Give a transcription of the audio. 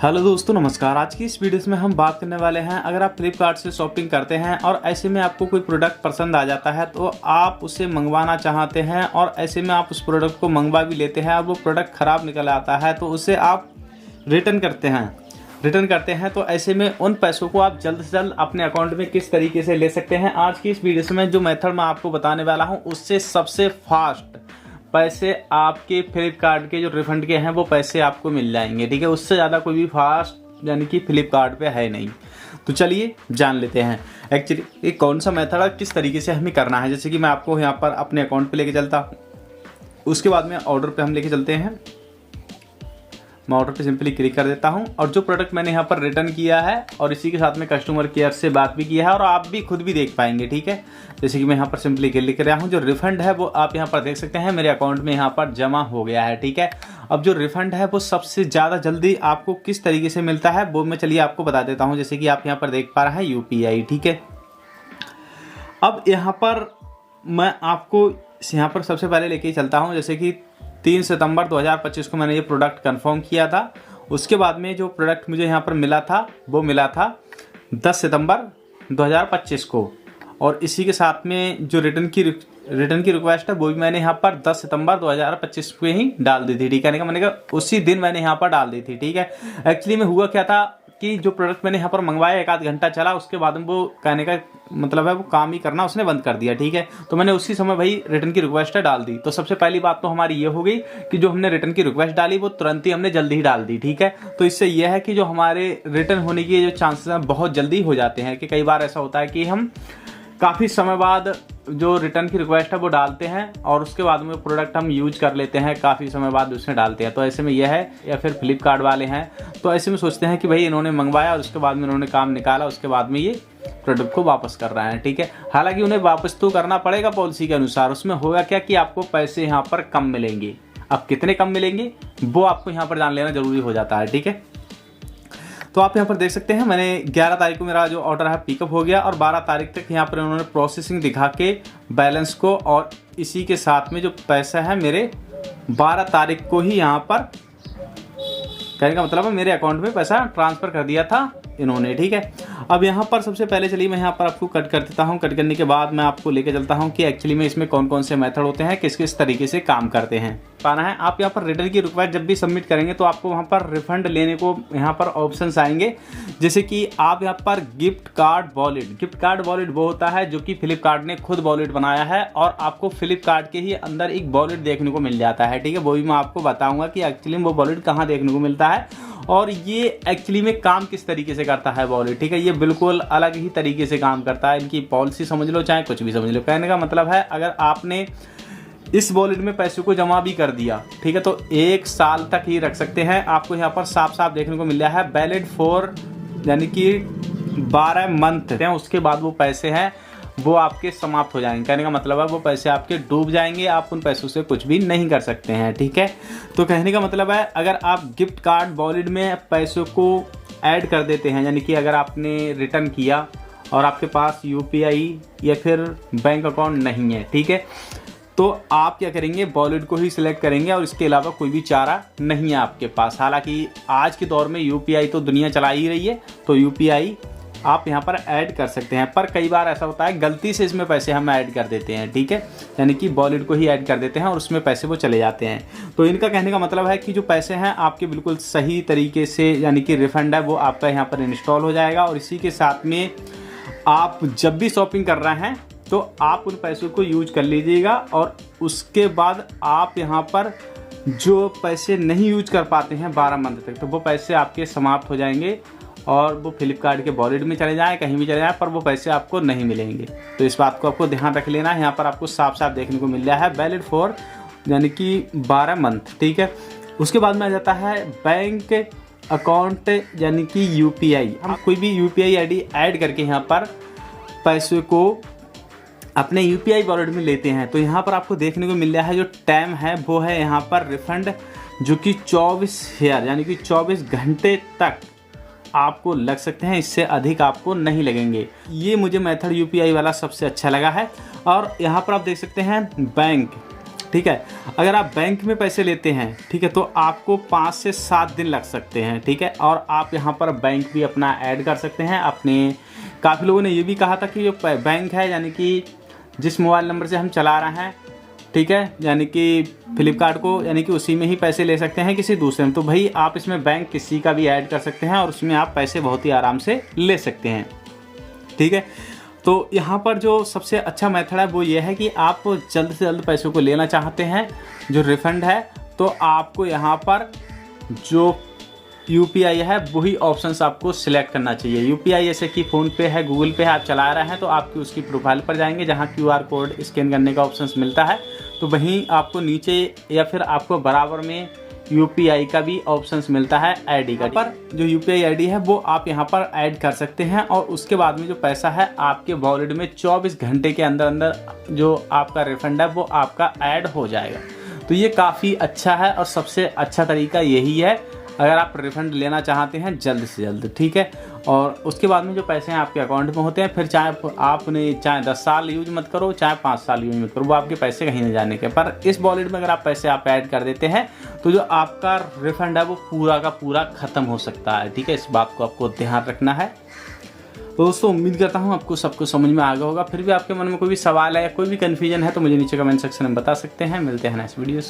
Hello दोस्तों, नमस्कार। आज की इस वीडियो में हम बात करने वाले हैं, अगर आप फ्लिपकार्ट से शॉपिंग करते हैं और ऐसे में आपको कोई प्रोडक्ट पसंद आ जाता है तो आप उसे मंगवाना चाहते हैं और ऐसे में आप उस प्रोडक्ट को मंगवा भी लेते हैं और वो प्रोडक्ट ख़राब निकल आता है तो उसे आप रिटर्न करते हैं तो ऐसे में उन पैसों को आप जल्द से जल्द अपने अकाउंट में किस तरीके से ले सकते हैं। आज की इस वीडियो में जो मेथड मैं आपको बताने वाला हूँ उससे सबसे फास्ट पैसे आपके फ्लिपकार्ट के जो रिफंड के हैं वो पैसे आपको मिल जाएंगे। ठीक है, उससे ज़्यादा कोई भी फास्ट यानी कि फ्लिपकार्ट पे है नहीं। तो चलिए जान लेते हैं एक्चुअली ये कौन सा मेथड है, किस तरीके से हमें करना है। जैसे कि मैं आपको यहाँ पर अपने अकाउंट पे लेके चलता हूँ, उसके बाद में ऑर्डर पे हम लेके चलते हैं। मैं ऑर्डर पे सिंपली क्लिक कर देता हूं और जो प्रोडक्ट मैंने यहाँ पर रिटर्न किया है और इसी के साथ में कस्टमर केयर से बात भी किया है और आप भी खुद भी देख पाएंगे। ठीक है, जैसे कि मैं यहाँ पर सिंपली क्लिक कर रहा हूँ, जो रिफंड है वो आप यहाँ पर देख सकते हैं मेरे अकाउंट में यहाँ पर जमा हो गया है। ठीक है, अब जो रिफंड है वो सबसे ज़्यादा जल्दी आपको किस तरीके से मिलता है वो मैं चलिए आपको बता देता हूँ। जैसे कि आप यहाँ पर देख पा रहे हैं UPI। ठीक है, अब यहाँ पर मैं आपको यहाँ पर सबसे पहले लेके चलता हूँ। जैसे कि 3 सितंबर 2025 को मैंने ये प्रोडक्ट कंफर्म किया था। उसके बाद में जो प्रोडक्ट मुझे यहाँ पर मिला था वो मिला था 10 सितंबर 2025 को और इसी के साथ में जो रिटर्न की रिक्वेस्ट है वो भी मैंने यहाँ पर 10 सितंबर 2025 को ही डाल दी थी। ठीक है, मैंने कहा उसी दिन मैंने यहाँ पर डाल दी थी। ठीक है, एक्चुअली में हुआ क्या था कि जो प्रोडक्ट मैंने यहाँ पर मंगवाया 1 आध घंटा चला, उसके बाद में वो कहने का मतलब है वो काम ही करना उसने बंद कर दिया। ठीक है, तो मैंने उसी समय भाई रिटर्न की रिक्वेस्ट डाल दी। तो सबसे पहली बात तो हमारी ये हो गई कि जो हमने रिटर्न की रिक्वेस्ट डाली वो तुरंत ही हमने जल्दी ही डाल दी। ठीक है, तो इससे यह है कि जो हमारे रिटर्न होने की जो चांसेस हैं बहुत जल्दी हो जाते हैं। कि कई बार ऐसा होता है कि हम काफ़ी समय बाद जो रिटर्न की रिक्वेस्ट है वो डालते हैं और उसके बाद में प्रोडक्ट हम यूज कर लेते हैं, काफ़ी समय बाद उसमें डालते हैं। तो ऐसे में यह है, या फिर फ्लिपकार्ट वाले हैं तो ऐसे में सोचते हैं कि भाई इन्होंने मंगवाया और उसके बाद में इन्होंने काम निकाला, उसके बाद में ये प्रोडक्ट को वापस कर रहे हैं। ठीक है, हालांकि उन्हें वापस तो करना पड़ेगा पॉलिसी के अनुसार। उसमें होगा क्या कि आपको पैसे यहाँ पर कम मिलेंगे। अब कितने कम मिलेंगे वो आपको यहाँ पर जान लेना जरूरी हो जाता है। ठीक है, तो आप यहाँ पर देख सकते हैं मैंने 11 तारीख को मेरा जो ऑर्डर है पिकअप हो गया और 12 तारीख तक यहाँ पर उन्होंने प्रोसेसिंग दिखा के बैलेंस को और इसी के साथ में जो पैसा है मेरे 12 तारीख को ही यहाँ पर कहने का मतलब है मेरे अकाउंट में पैसा ट्रांसफ़र कर दिया था इन्होंने। ठीक है, अब यहाँ पर सबसे पहले चलिए मैं यहाँ पर आपको कट कर देता हूँ। कट करने के बाद मैं आपको लेके चलता हूँ कि एक्चुअली में इसमें कौन कौन से मेथड होते हैं, किस किस तरीके से काम करते हैं। पाना है आप यहाँ पर रिटर्न की रिक्वेस्ट जब भी सबमिट करेंगे तो आपको वहाँ पर रिफंड लेने को यहाँ पर ऑप्शंस आएंगे। जैसे कि आप यहाँ पर गिफ्ट कार्ड वॉलेट वो होता है जो कि फ्लिपकार्ट ने खुद वॉलेट बनाया है और आपको फ्लिपकार्ट के ही अंदर एक वॉलेट देखने को मिल जाता है। ठीक है, वो भी मैं आपको बताऊंगा कि एक्चुअली में वो वॉलेट कहाँ देखने को मिलता है और ये एक्चुअली में काम किस तरीके से करता है वॉलेट। ठीक है, ये बिल्कुल अलग ही तरीके से काम करता है। इनकी पॉलिसी समझ लो चाहे कुछ भी समझ लो, कहने का मतलब है अगर आपने इस वॉलेट में पैसे को जमा भी कर दिया, ठीक है, तो 1 साल तक ही रख सकते हैं। आपको यहाँ पर साफ साफ देखने को मिल रहा है वैलिड फॉर यानी कि 12 मंथ हैं, उसके बाद वो पैसे हैं वो आपके समाप्त हो जाएंगे। कहने का मतलब है वो पैसे आपके डूब जाएंगे, आप उन पैसों से कुछ भी नहीं कर सकते हैं। ठीक है, तो कहने का मतलब है अगर आप गिफ्ट कार्ड वॉलेट में पैसों को ऐड कर देते हैं, यानी कि अगर आपने रिटर्न किया और आपके पास UPI या फिर बैंक अकाउंट नहीं है, ठीक है, तो आप क्या करेंगे, वॉलेट को ही सिलेक्ट करेंगे और इसके अलावा कोई भी चारा नहीं है आपके पास। हालांकि आज के दौर में UPI तो दुनिया चला ही रही है, तो UPI आप यहाँ पर ऐड कर सकते हैं। पर कई बार ऐसा होता है गलती से इसमें पैसे हम ऐड कर देते हैं। ठीक है, यानी कि वॉलेट को ही ऐड कर देते हैं और उसमें पैसे वो चले जाते हैं। तो इनका कहने का मतलब है कि जो पैसे हैं आपके बिल्कुल सही तरीके से यानी कि रिफंड है वो आपका यहाँ पर इंस्टॉल हो जाएगा और इसी के साथ में आप जब भी शॉपिंग कर रहे हैं तो आप उन पैसों को यूज कर लीजिएगा और उसके बाद आप यहाँ पर जो पैसे नहीं यूज कर पाते हैं 12 मंथ तक, तो वो पैसे आपके समाप्त हो जाएंगे और वो फ्लिपकार्ट के वॉलेट में चले जाएँ, कहीं भी चले जाएँ, पर वो पैसे आपको नहीं मिलेंगे। तो इस बात को आपको ध्यान रख लेना है। यहाँ पर आपको साफ साफ देखने को मिल रहा है वैलिड फॉर यानी कि 12 मंथ। ठीक है, उसके बाद में आ जाता है बैंक अकाउंट यानी कि UPI। हम कोई भी UPI ID ऐड करके यहाँ पर पैसे को अपने UPI वॉलेट में लेते हैं तो यहाँ पर आपको देखने को मिल रहा है जो टाइम है वो है यहाँ पर रिफंड जो कि 24 आवर यानी कि 24 घंटे तक आपको लग सकते हैं, इससे अधिक आपको नहीं लगेंगे। ये मुझे मेथड UPI वाला सबसे अच्छा लगा है। और यहाँ पर आप देख सकते हैं बैंक ठीक है। अगर आप बैंक में पैसे लेते हैं, ठीक है, तो आपको 5 से 7 दिन लग सकते हैं, ठीक है। और आप यहाँ पर बैंक भी अपना ऐड कर सकते हैं अपने। काफ़ी लोगों ने ये भी कहा था कि जो बैंक है, यानी कि जिस मोबाइल नंबर से हम चला रहे हैं, ठीक है, यानी कि फ्लिपकार्ट को, यानी कि उसी में ही पैसे ले सकते हैं किसी दूसरे में। तो भाई आप इसमें बैंक किसी का भी ऐड कर सकते हैं और उसमें आप पैसे बहुत ही आराम से ले सकते हैं, ठीक है। तो यहाँ पर जो सबसे अच्छा मेथड है वो ये है कि आप जल्द से जल्द पैसों को लेना चाहते हैं, जो रिफ़ंड है, तो आपको यहाँ पर जो UPI है वही ऑप्शंस आपको सिलेक्ट करना चाहिए। UPI जैसे कि फ़ोनपे है, गूगल पे है, आप चला रहे हैं तो आपकी उसकी प्रोफाइल पर जाएंगे जहाँ QR कोड स्कैन करने का ऑप्शंस मिलता है, तो वहीं आपको नीचे या फिर आपको बराबर में UPI का भी ऑप्शंस मिलता है ID का। पर जो UPI ID है वो आप यहाँ पर ऐड कर सकते हैं और उसके बाद में जो पैसा है आपके वॉलेट में 24 घंटे के अंदर अंदर जो आपका रिफंड है वो आपका ऐड हो जाएगा। तो ये काफ़ी अच्छा है और सबसे अच्छा तरीका यही है अगर आप रिफंड लेना चाहते हैं जल्द से जल्द, ठीक है। और उसके बाद में जो पैसे हैं आपके अकाउंट में होते हैं, फिर चाहे 10 साल यूज मत करो, चाहे 5 साल यूज मत करो, वो आपके पैसे कहीं नहीं जाने के। पर इस वॉलेट में अगर आप पैसे ऐड कर देते हैं तो जो आपका रिफंड है वो पूरा का पूरा ख़त्म हो सकता है, ठीक है। इस बात को आपको ध्यान रखना है। तो दोस्तों उम्मीद करता हूँ आपको सब कुछ समझ में आ गया होगा। फिर भी आपके मन में कोई भी सवाल है या कोई भी कन्फ्यूजन है तो मुझे नीचे कमेंट सेक्शन में बता सकते हैं। मिलते हैं नेक्स्ट वीडियो।